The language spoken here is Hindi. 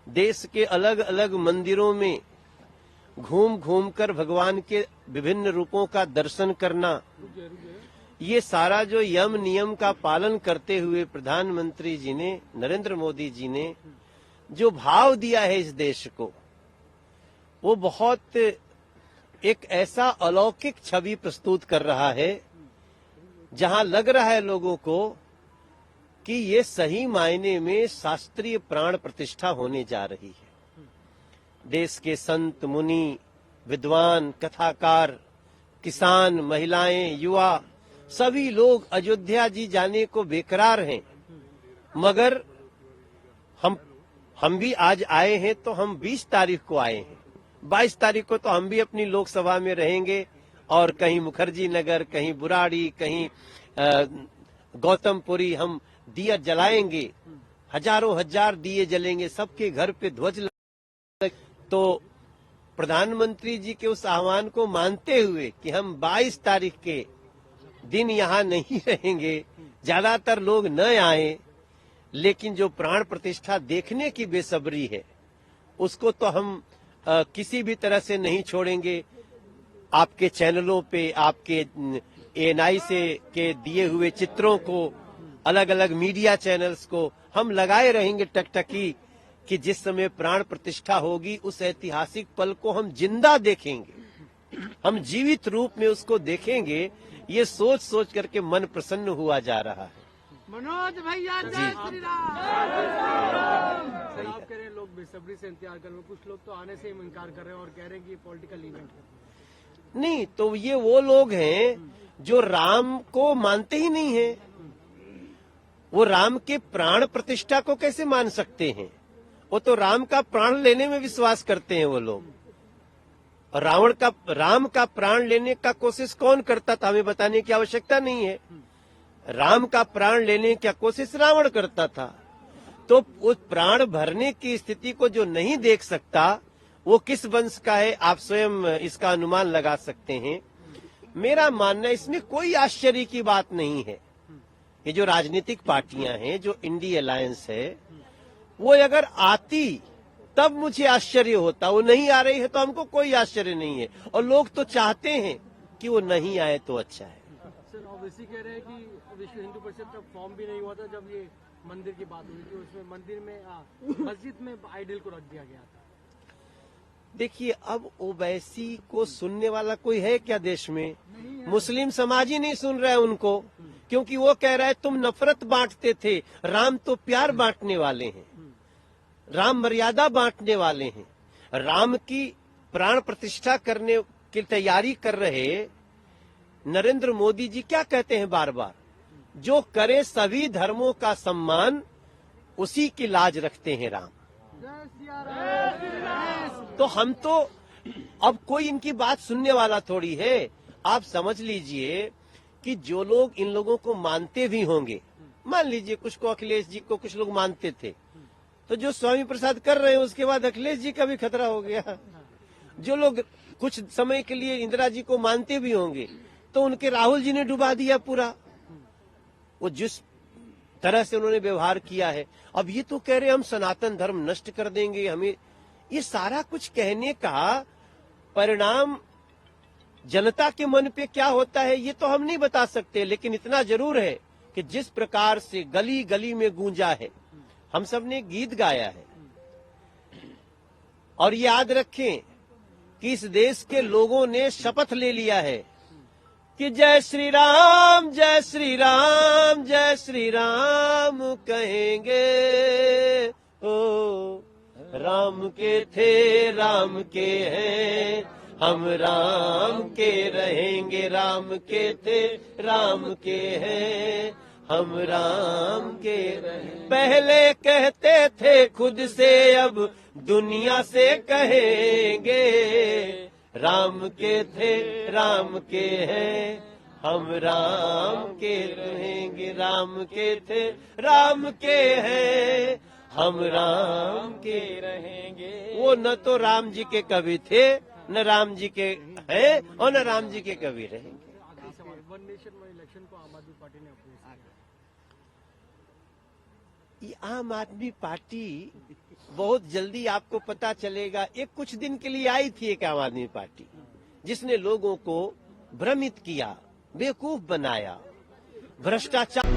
देश के अलग अलग मंदिरों में घूम घूम कर भगवान के विभिन्न रूपों का दर्शन करना, ये सारा जो यम नियम का पालन करते हुए प्रधानमंत्री जी ने, नरेंद्र मोदी जी ने जो भाव दिया है इस देश को, वो बहुत एक ऐसा अलौकिक छवि प्रस्तुत कर रहा है, जहां लग रहा है लोगों को कि ये सही मायने में शास्त्रीय प्राण प्रतिष्ठा होने जा रही है। देश के संत, मुनि, विद्वान, कथाकार, किसान, महिलाएं, युवा, सभी लोग अयोध्या जी जाने को बेकरार हैं। मगर हम भी आज आए हैं तो हम 20 तारीख को आए हैं। 22 तारीख को तो हम भी अपनी लोकसभा में रहेंगे और कहीं मुखर्जी नगर, कहीं बुराड़ी, कहीं गौतमपुरी हम दिया जलाएंगे, हजारों हजार दिए जलेंगे, सबके घर पे ध्वज। तो प्रधानमंत्री जी के उस आह्वान को मानते हुए कि हम 22 तारीख के दिन यहाँ नहीं रहेंगे, ज्यादातर लोग न आए, लेकिन जो प्राण प्रतिष्ठा देखने की बेसब्री है उसको तो हम किसी भी तरह से नहीं छोड़ेंगे। आपके चैनलों पे, आपके एएनआई से के दिए हुए चित्रों को, अलग अलग मीडिया चैनल्स को हम लगाए रहेंगे टकटकी, कि जिस समय प्राण प्रतिष्ठा होगी उस ऐतिहासिक पल को हम जिंदा देखेंगे, हम जीवित रूप में उसको देखेंगे। ये सोच सोच करके मन प्रसन्न हुआ जा रहा है। मनोज भैया जय श्री राम। आप कह रहे हैं लोग बेसब्री से इंतजार कर रहे हैं, कुछ लोग तो आने से ही इनकार कर रहे हैं और कह रहे हैं कि ये पॉलिटिकल इवेंट है। नहीं, तो ये वो लोग हैं जो राम को मानते ही नहीं है। वो राम के प्राण प्रतिष्ठा को कैसे मान सकते हैं? वो तो राम का प्राण लेने में विश्वास करते हैं वो लोग। राम का प्राण लेने का कोशिश कौन करता था, हमें बताने की आवश्यकता नहीं है। राम का प्राण लेने की कोशिश रावण करता था। तो उस प्राण भरने की स्थिति को जो नहीं देख सकता, वो किस वंश का है, आप स्वयं इसका अनुमान लगा सकते हैं। मेरा मानना इसमें कोई आश्चर्य की बात नहीं है। ये जो राजनीतिक पार्टियां हैं, जो इंडी अलायंस है, वो अगर आती तब मुझे आश्चर्य होता। वो नहीं आ रही है तो हमको कोई आश्चर्य नहीं है, और लोग तो चाहते हैं कि वो नहीं आए तो अच्छा है। सर ओवैसी कह रहे हैं कि विश्व हिंदू परिषद का फॉर्म भी नहीं हुआ था जब ये मंदिर की बात हुई थी, उसमें मंदिर में मस्जिद में आइडल को रख दिया गया था। देखिए, अब ओवैसी को सुनने वाला कोई है क्या देश में? मुस्लिम समाज ही नहीं सुन रहा है उनको, क्योंकि वो कह रहा है तुम नफरत बांटते थे, राम तो प्यार बांटने वाले हैं, राम मर्यादा बांटने वाले हैं। राम की प्राण प्रतिष्ठा करने की तैयारी कर रहे नरेंद्र मोदी जी क्या कहते हैं बार बार? जो करे सभी धर्मों का सम्मान, उसी की लाज रखते हैं राम। तो हम तो अब कोई इनकी बात सुनने वाला थोड़ी है। आप समझ लीजिए कि जो लोग इन लोगों को मानते भी होंगे, मान लीजिए कुछ को अखिलेश जी को कुछ लोग मानते थे, तो जो स्वामी प्रसाद कर रहे हैं उसके बाद अखिलेश जी का भी खतरा हो गया। जो लोग कुछ समय के लिए इंदिरा जी को मानते भी होंगे, तो उनके राहुल जी ने डुबा दिया पूरा। वो जिस तरह से उन्होंने व्यवहार किया है, अब ये तो कह रहे हम सनातन धर्म नष्ट कर देंगे, हमें ये सारा कुछ कहने का परिणाम जनता के मन पे क्या होता है ये तो हम नहीं बता सकते। लेकिन इतना जरूर है कि जिस प्रकार से गली गली में गूंजा है, हम सब ने गीत गाया है, और याद रखें कि इस देश के लोगों ने शपथ ले लिया है कि जय श्री राम, जय श्री राम, जय श्री राम कहेंगे। ओ राम के थे, राम के हैं, हम राम के रहेंगे। राम के थे, राम के हैं, हम राम के रहेंगे। पहले कहते थे खुद से, अब दुनिया से कहेंगे। राम के थे, राम के हैं, हम राम के रहेंगे। राम के थे, राम के हैं, हम राम के रहेंगे। वो न तो राम जी के कवि थे, न राम जी के हैं, और न राम जी के कवि रहेंगे। वन नेशन वन इलेक्शन को आम आदमी पार्टी ने अपोज किया। ये आम आदमी पार्टी बहुत जल्दी आपको पता चलेगा। एक कुछ दिन के लिए आई थी एक आम आदमी पार्टी, जिसने लोगों को भ्रमित किया, बेवकूफ बनाया, भ्रष्टाचार